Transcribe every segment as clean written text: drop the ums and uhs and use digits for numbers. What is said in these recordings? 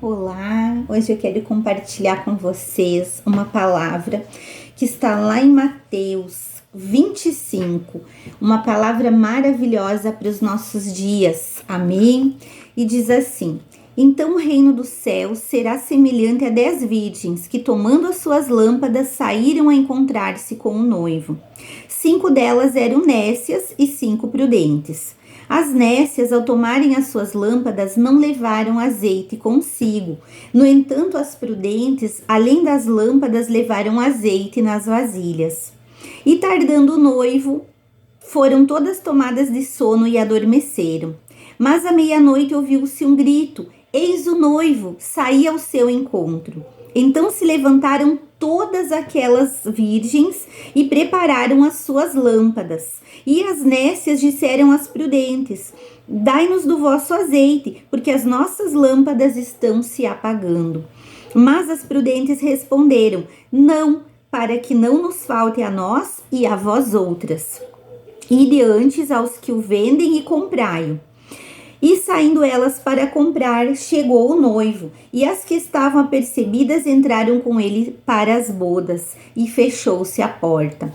Olá, hoje eu quero compartilhar com vocês uma palavra que está lá em Mateus 25, uma palavra maravilhosa para os nossos dias, amém? E diz assim: então o reino dos céus será semelhante a 10 virgens que, tomando as suas lâmpadas, saíram a encontrar-se com o noivo. 5 delas eram nécias e 5 prudentes. As nécias, ao tomarem as suas lâmpadas, não levaram azeite consigo. No entanto, as prudentes, além das lâmpadas, levaram azeite nas vasilhas. E tardando o noivo, foram todas tomadas de sono e adormeceram. Mas à meia-noite ouviu-se um grito: eis o noivo, saí ao seu encontro. Então se levantaram todas aquelas virgens e prepararam as suas lâmpadas. E as nécias disseram às prudentes: dai-nos do vosso azeite, porque as nossas lâmpadas estão se apagando. Mas as prudentes responderam: não, para que não nos falte a nós e a vós outras. Ide antes aos que o vendem e comprai-o. E saindo elas para comprar, chegou o noivo, e as que estavam apercebidas entraram com ele para as bodas, e fechou-se a porta.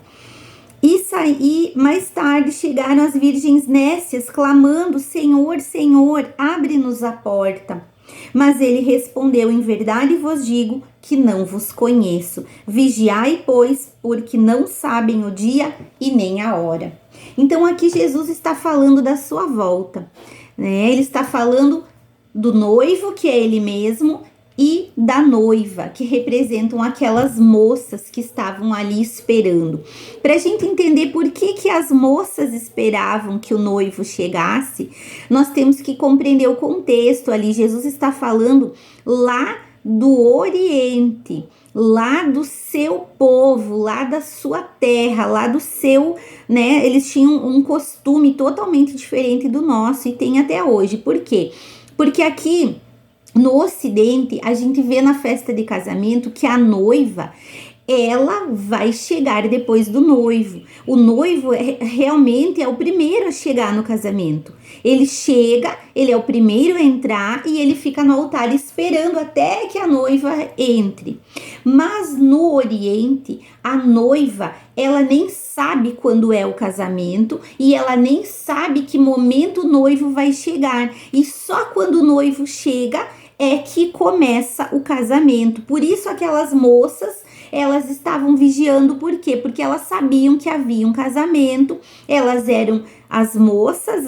E mais tarde chegaram as virgens nécias, clamando: Senhor, Senhor, abre-nos a porta. Mas ele respondeu: em verdade vos digo que não vos conheço. Vigiai, pois, porque não sabem o dia e nem a hora. Então aqui Jesus está falando da sua volta. Ele está falando do noivo, que é ele mesmo, e da noiva, que representam aquelas moças que estavam ali esperando. Para a gente entender por que as moças esperavam que o noivo chegasse, nós temos que compreender o contexto ali. Jesus está falando lá do Oriente, lá do seu povo, lá da sua terra, lá do seu, eles tinham um costume totalmente diferente do nosso e tem até hoje. Por quê? Porque aqui no Ocidente a gente vê na festa de casamento que a noiva, ela vai chegar depois do noivo. O noivo realmente é o primeiro a chegar no casamento. Ele chega, ele é o primeiro a entrar e ele fica no altar esperando até que a noiva entre. Mas no Oriente, a noiva, ela nem sabe quando é o casamento e ela nem sabe que momento o noivo vai chegar. E só quando o noivo chega é que começa o casamento. Por isso aquelas moças, elas estavam vigiando. Por quê? Porque elas sabiam que havia um casamento. Elas eram as moças,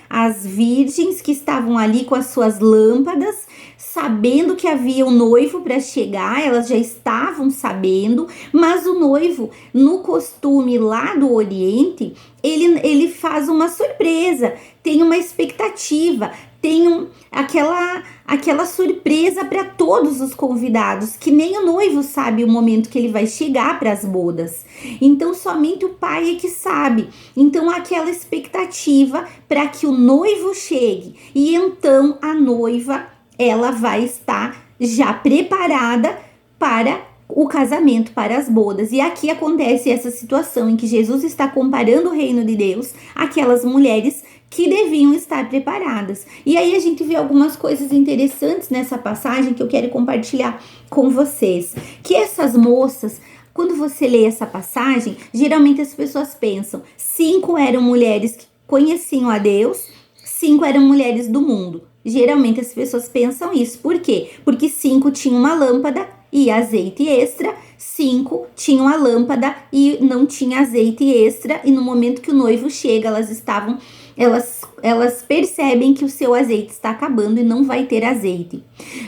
as virgens que estavam ali com as suas lâmpadas, sabendo que havia um noivo para chegar. Elas já estavam sabendo, mas o noivo, no costume lá do Oriente, ele faz uma surpresa, tem uma expectativa, tem aquela surpresa para todos os convidados, que nem o noivo sabe o momento que ele vai chegar para as bodas. Então somente o pai é que sabe. Então aquela expectativa para que o noivo chegue, e então a noiva, ela vai estar já preparada para o casamento, para as bodas. E aqui acontece essa situação em que Jesus está comparando o reino de Deus àquelas mulheres que deviam estar preparadas. E aí a gente vê algumas coisas interessantes nessa passagem que eu quero compartilhar com vocês. Que essas moças, quando você lê essa passagem, geralmente as pessoas pensam: 5 eram mulheres que conheciam a Deus, 5 eram mulheres do mundo. Geralmente as pessoas pensam isso. Por quê? Porque 5 tinham uma lâmpada e azeite extra, 5 tinham a lâmpada e não tinha azeite extra, e no momento que o noivo chega, elas percebem que o seu azeite está acabando e não vai ter azeite.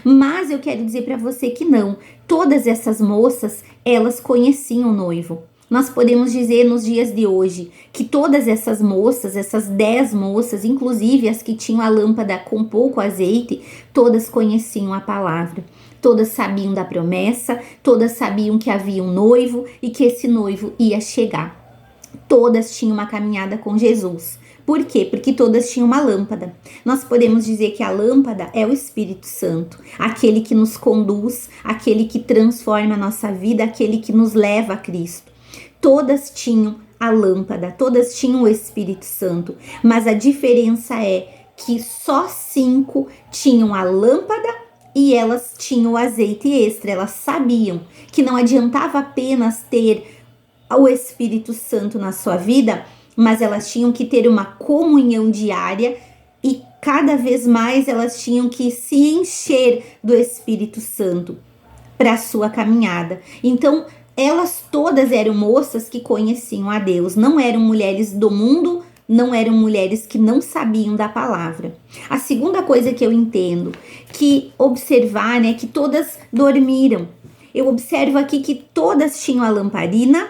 Mas eu quero dizer para você que não. Todas essas moças, elas conheciam o noivo. Nós podemos dizer nos dias de hoje que todas essas moças, essas 10 moças, inclusive as que tinham a lâmpada com pouco azeite, todas conheciam a palavra. Todas sabiam da promessa, todas sabiam que havia um noivo e que esse noivo ia chegar. Todas tinham uma caminhada com Jesus. Por quê? Porque todas tinham uma lâmpada. Nós podemos dizer que a lâmpada é o Espírito Santo, aquele que nos conduz, aquele que transforma a nossa vida, aquele que nos leva a Cristo. Todas tinham a lâmpada, todas tinham o Espírito Santo, mas a diferença é que só 5 tinham a lâmpada e elas tinham o azeite extra. Elas sabiam que não adiantava apenas ter o Espírito Santo na sua vida, mas elas tinham que ter uma comunhão diária e cada vez mais elas tinham que se encher do Espírito Santo para a sua caminhada. Então, elas todas eram moças que conheciam a Deus, não eram mulheres do mundo, não eram mulheres que não sabiam da palavra. A segunda coisa que eu entendo, que observar, né, que todas dormiram. Eu observo aqui que todas tinham a lamparina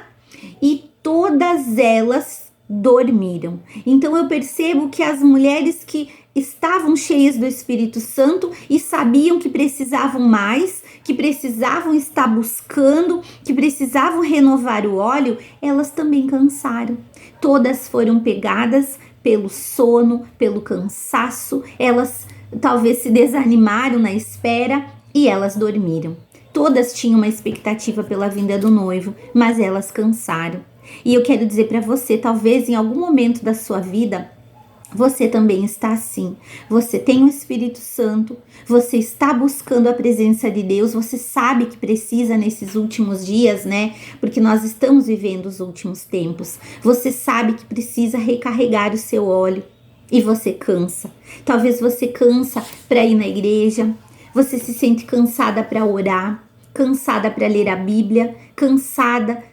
e todas elas dormiram. Então eu percebo que as mulheres que estavam cheias do Espírito Santo e sabiam que precisavam mais, que precisavam estar buscando, que precisavam renovar o óleo, elas também cansaram. Todas foram pegadas pelo sono, pelo cansaço, elas talvez se desanimaram na espera e elas dormiram. Todas tinham uma expectativa pela vinda do noivo, mas elas cansaram. E eu quero dizer para você, talvez em algum momento da sua vida, você também está assim. Você tem o Espírito Santo, você está buscando a presença de Deus, você sabe que precisa nesses últimos dias, né? Porque nós estamos vivendo os últimos tempos. Você sabe que precisa recarregar o seu óleo e você cansa. Talvez você cansa para ir na igreja, você se sente cansada para orar, cansada para ler a Bíblia, cansada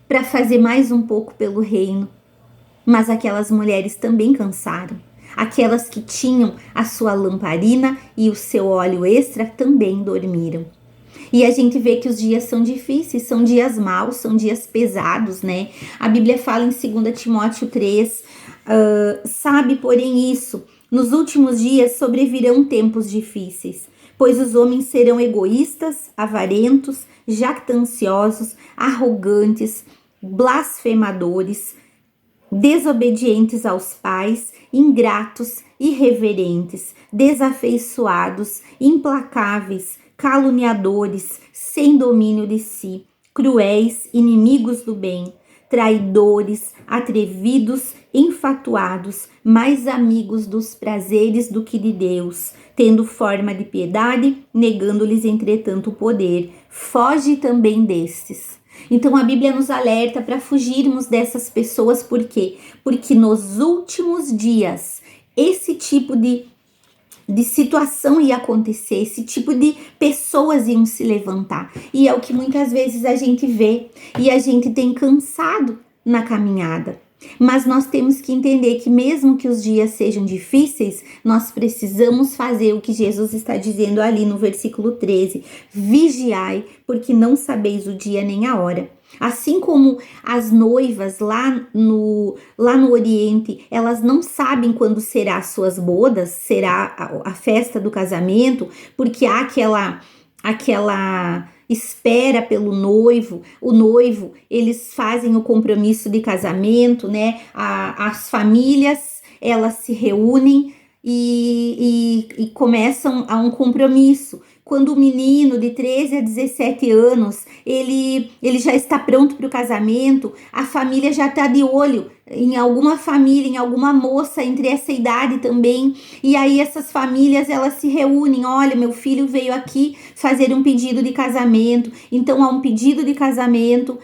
para fazer mais um pouco pelo reino. Mas aquelas mulheres também cansaram. Aquelas que tinham a sua lamparina e o seu óleo extra também dormiram. E a gente vê que os dias são difíceis, são dias maus, são dias pesados, né? A Bíblia fala em 2 Timóteo 3, sabe, porém isso, nos últimos dias sobrevirão tempos difíceis, pois os homens serão egoístas, avarentos, jactanciosos, arrogantes, blasfemadores, desobedientes aos pais, ingratos, irreverentes, desafeiçoados, implacáveis, caluniadores, sem domínio de si, cruéis, inimigos do bem, traidores, atrevidos, enfatuados, mais amigos dos prazeres do que de Deus, tendo forma de piedade, negando-lhes entretanto o poder. Foge também destes. Então a Bíblia nos alerta para fugirmos dessas pessoas, por quê? Porque nos últimos dias esse tipo de situação ia acontecer, esse tipo de pessoas iam se levantar. E é o que muitas vezes a gente vê e a gente tem cansado na caminhada. Mas nós temos que entender que mesmo que os dias sejam difíceis, nós precisamos fazer o que Jesus está dizendo ali no versículo 13. Vigiai, porque não sabeis o dia nem a hora. Assim como as noivas lá no Oriente, elas não sabem quando será as suas bodas, será a festa do casamento, porque há aquela espera pelo noivo. O noivo, eles fazem o compromisso de casamento, né? As famílias, elas se reúnem e começam a um compromisso. Quando o menino de 13 a 17 anos, ele já está pronto para o casamento, a família já está de olho em alguma família, em alguma moça entre essa idade também. E aí essas famílias, elas se reúnem. Olha, meu filho veio aqui fazer um pedido de casamento. Então há um pedido de casamento,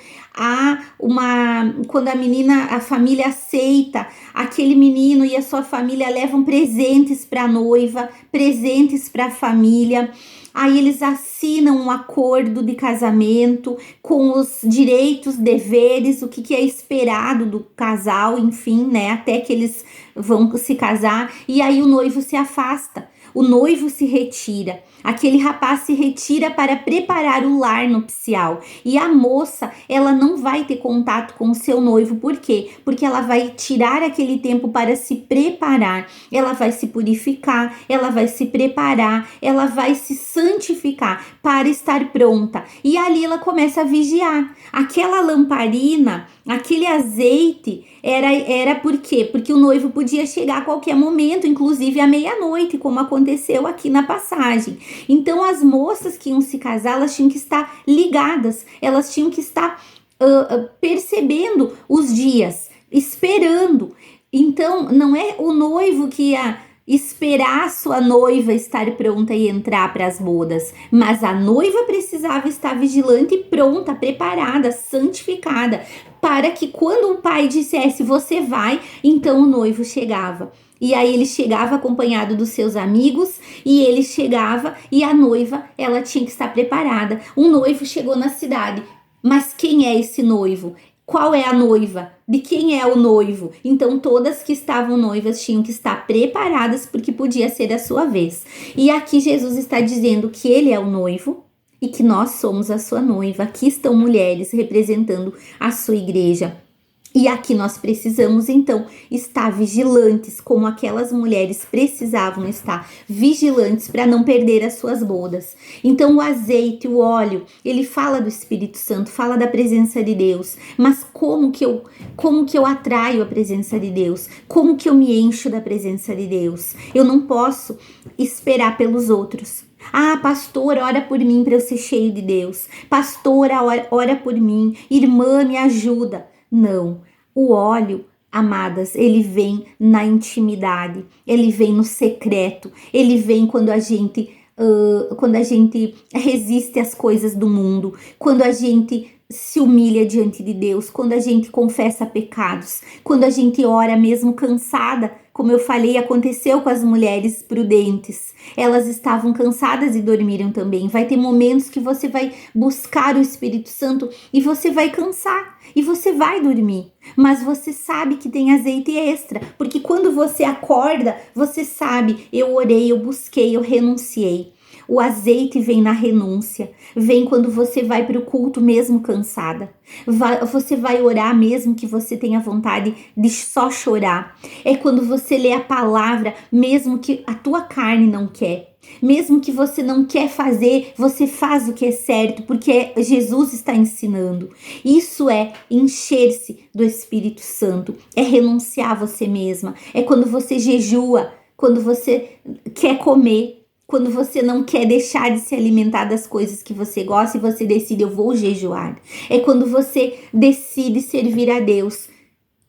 quando a família aceita, aquele menino e a sua família levam presentes para a noiva, presentes para a família. Aí eles assinam um acordo de casamento com os direitos, deveres, o que é esperado do casal, enfim, né? Até que eles vão se casar. E aí o noivo se afasta, o noivo se retira. Aquele rapaz se retira para preparar o lar nupcial. E a moça, ela não vai ter contato com o seu noivo. Por quê? Porque ela vai tirar aquele tempo para se preparar. Ela vai se purificar, ela vai se preparar, ela vai se santificar para estar pronta. E ali ela começa a vigiar. Aquela lamparina, aquele azeite, era por quê? Porque o noivo podia chegar a qualquer momento, inclusive à meia-noite, como aconteceu aqui na passagem. Então as moças que iam se casar, elas tinham que estar ligadas, elas tinham que estar percebendo os dias, esperando. Então não é o noivo que esperar a sua noiva estar pronta e entrar para as bodas, mas a noiva precisava estar vigilante e pronta, preparada, santificada, para que quando o pai dissesse você vai, então o noivo chegava. E aí ele chegava acompanhado dos seus amigos, e ele chegava e a noiva, ela tinha que estar preparada. Um noivo chegou na cidade, mas quem é esse noivo? Qual é a noiva? De quem é o noivo? Então todas que estavam noivas tinham que estar preparadas porque podia ser a sua vez. E aqui Jesus está dizendo que ele é o noivo e que nós somos a sua noiva. Aqui estão mulheres representando a sua igreja. E aqui nós precisamos, então, estar vigilantes, como aquelas mulheres precisavam estar vigilantes para não perder as suas bodas. Então, o azeite, o óleo, ele fala do Espírito Santo, fala da presença de Deus. Mas como que eu atraio a presença de Deus? Como que eu me encho da presença de Deus? Eu não posso esperar pelos outros. Ah, pastora, ora por mim para eu ser cheio de Deus. Pastora, ora por mim. Irmã, me ajuda. Não, o óleo, amadas, ele vem na intimidade, ele vem no secreto, ele vem quando a gente resiste às coisas do mundo, quando a gente se humilha diante de Deus, quando a gente confessa pecados, quando a gente ora mesmo cansada, como eu falei, aconteceu com as mulheres prudentes. Elas estavam cansadas e dormiram também. Vai ter momentos que você vai buscar o Espírito Santo e você vai cansar e você vai dormir. Mas você sabe que tem azeite extra, porque quando você acorda, você sabe, eu orei, eu busquei, eu renunciei. O azeite vem na renúncia, vem quando você vai para o culto mesmo cansada. Você vai orar mesmo que você tenha vontade de só chorar. É quando você lê a palavra mesmo que a tua carne não quer. Mesmo que você não quer fazer, você faz o que é certo, porque Jesus está ensinando. Isso é encher-se do Espírito Santo, é renunciar a você mesma, é quando você jejua, quando você quer comer, quando você não quer deixar de se alimentar das coisas que você gosta e você decide, eu vou jejuar. É quando você decide servir a Deus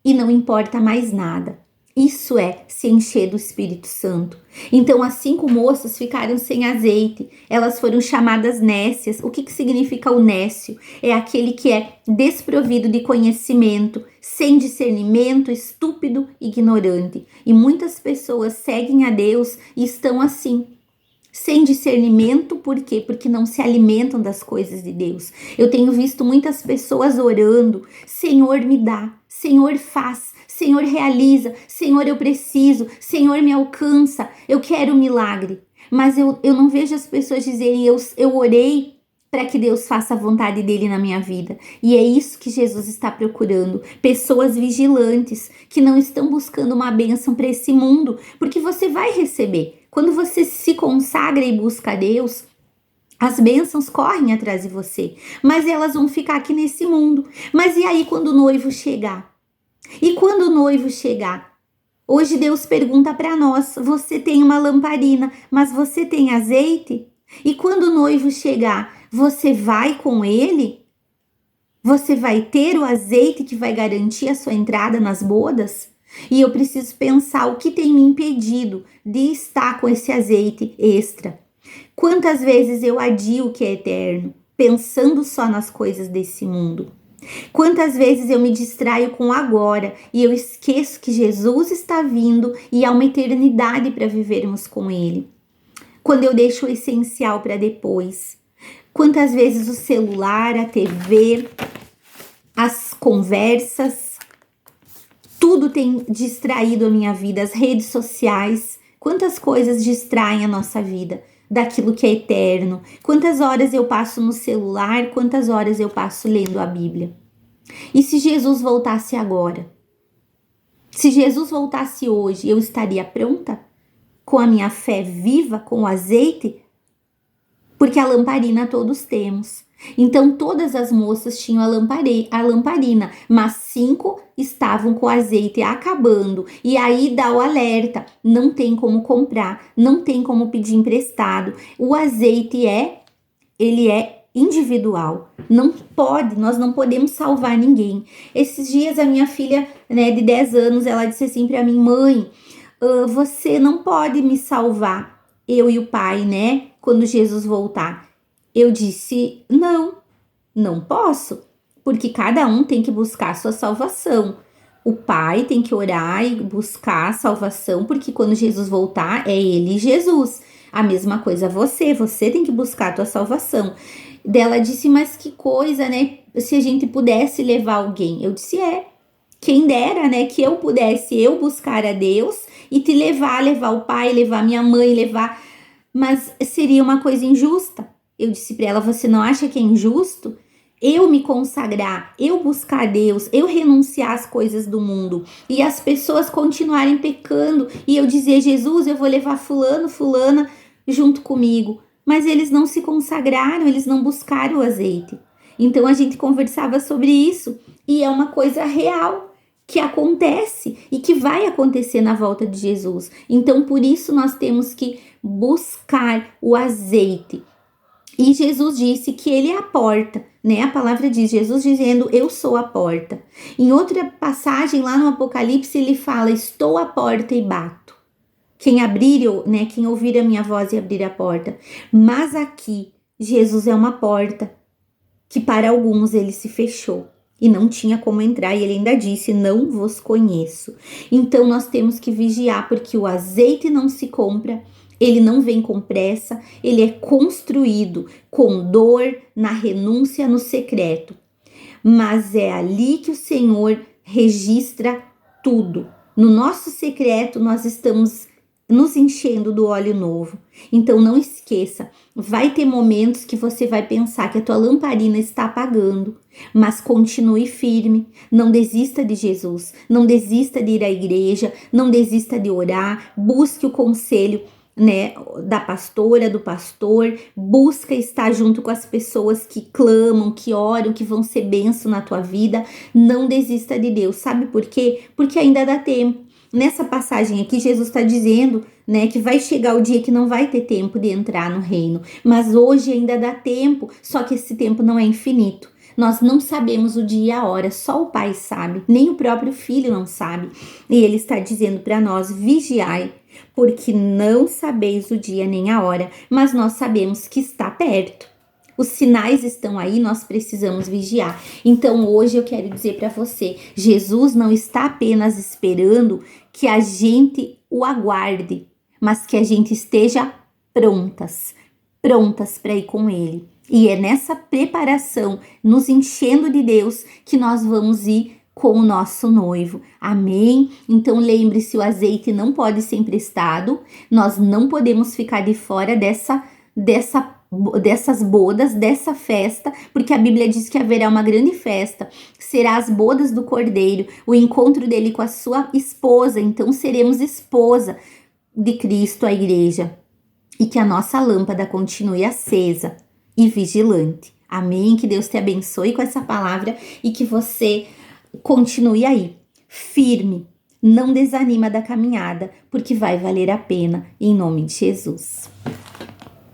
e não importa mais nada. Isso é se encher do Espírito Santo. Então, as 5 moças ficaram sem azeite. Elas foram chamadas nécias. O que significa o nécio? É aquele que é desprovido de conhecimento, sem discernimento, estúpido, ignorante. E muitas pessoas seguem a Deus e estão assim, sem discernimento. Por quê? Porque não se alimentam das coisas de Deus. Eu tenho visto muitas pessoas orando, Senhor me dá, Senhor faz, Senhor realiza, Senhor eu preciso, Senhor me alcança, eu quero um milagre. Mas eu não vejo as pessoas dizerem, eu orei para que Deus faça a vontade dele na minha vida. E é isso que Jesus está procurando. Pessoas vigilantes, que não estão buscando uma bênção para esse mundo, porque você vai receber. Quando você se consagra e busca a Deus, as bênçãos correm atrás de você, mas elas vão ficar aqui nesse mundo. Mas e aí quando o noivo chegar? E quando o noivo chegar? Hoje Deus pergunta para nós, você tem uma lamparina, mas você tem azeite? E quando o noivo chegar, você vai com ele? Você vai ter o azeite que vai garantir a sua entrada nas bodas? E eu preciso pensar o que tem me impedido de estar com esse azeite extra. Quantas vezes eu adio o que é eterno, pensando só nas coisas desse mundo? Quantas vezes eu me distraio com agora e eu esqueço que Jesus está vindo e há uma eternidade para vivermos com Ele? Quando eu deixo o essencial para depois? Quantas vezes o celular, a TV, as conversas, tudo tem distraído a minha vida, as redes sociais, quantas coisas distraem a nossa vida daquilo que é eterno? Quantas horas eu passo no celular, quantas horas eu passo lendo a Bíblia? E se Jesus voltasse agora? Se Jesus voltasse hoje, eu estaria pronta? Com a minha fé viva, com o azeite? Porque a lamparina todos temos. Então todas as moças tinham a lamparina, mas 5 estavam com o azeite acabando. E aí dá o alerta, não tem como comprar, não tem como pedir emprestado. O azeite ele é individual, nós não podemos salvar ninguém. Esses dias a minha filha, de 10 anos, ela disse assim para mim, mãe, você não pode me salvar, eu e o Pai, né? Quando Jesus voltar. Eu disse, não posso, porque cada um tem que buscar a sua salvação. O Pai tem que orar e buscar a salvação, porque quando Jesus voltar, é Ele e Jesus. A mesma coisa você tem que buscar a tua salvação. Dela disse, mas que coisa, né? Se a gente pudesse levar alguém. Eu disse, quem dera, né? Que eu pudesse buscar a Deus e te levar o pai, levar minha mãe, Mas seria uma coisa injusta. Eu disse para ela, você não acha que é injusto? Eu me consagrar, eu buscar Deus, eu renunciar às coisas do mundo e as pessoas continuarem pecando e eu dizer, Jesus, eu vou levar fulano, fulana junto comigo. Mas eles não se consagraram, eles não buscaram o azeite. Então a gente conversava sobre isso e é uma coisa real que acontece e que vai acontecer na volta de Jesus. Então por isso nós temos que buscar o azeite. E Jesus disse que ele é a porta, né? A palavra diz, Jesus dizendo, eu sou a porta. Em outra passagem lá no Apocalipse ele fala, estou à porta e bato. Quem abrir, né? Quem ouvir a minha voz e abrir a porta. Mas aqui, Jesus é uma porta que para alguns ele se fechou e não tinha como entrar, e ele ainda disse, não vos conheço. Então nós temos que vigiar, porque o azeite não se compra, ele não vem com pressa, ele é construído com dor, na renúncia, no secreto. Mas é ali que o Senhor registra tudo. No nosso secreto nós estamos nos enchendo do óleo novo. Então não esqueça, vai ter momentos que você vai pensar que a tua lamparina está apagando, mas continue firme, não desista de Jesus, não desista de ir à igreja, não desista de orar, busque o conselho, né, da pastora, do pastor, busca estar junto com as pessoas que clamam, que oram, que vão ser bênção na tua vida, não desista de Deus, sabe por quê? Porque ainda dá tempo. Nessa passagem aqui, Jesus está dizendo, né, que vai chegar o dia que não vai ter tempo de entrar no reino. Mas hoje ainda dá tempo, só que esse tempo não é infinito. Nós não sabemos o dia e a hora, só o Pai sabe, nem o próprio Filho não sabe. E Ele está dizendo para nós, vigiai, porque não sabeis o dia nem a hora, mas nós sabemos que está perto. Os sinais estão aí, nós precisamos vigiar. Então hoje eu quero dizer para você, Jesus não está apenas esperando que a gente o aguarde, mas que a gente esteja prontas para ir com ele. E é nessa preparação, nos enchendo de Deus, que nós vamos ir com o nosso noivo. Amém? Então lembre-se, o azeite não pode ser emprestado, nós não podemos ficar de fora dessas bodas, dessa festa, porque a Bíblia diz que haverá uma grande festa, será as bodas do Cordeiro, o encontro dele com a sua esposa, então seremos esposa de Cristo, a igreja, e que a nossa lâmpada continue acesa e vigilante. Amém? Que Deus te abençoe com essa palavra e que você continue aí, firme, não desanima da caminhada, porque vai valer a pena, em nome de Jesus.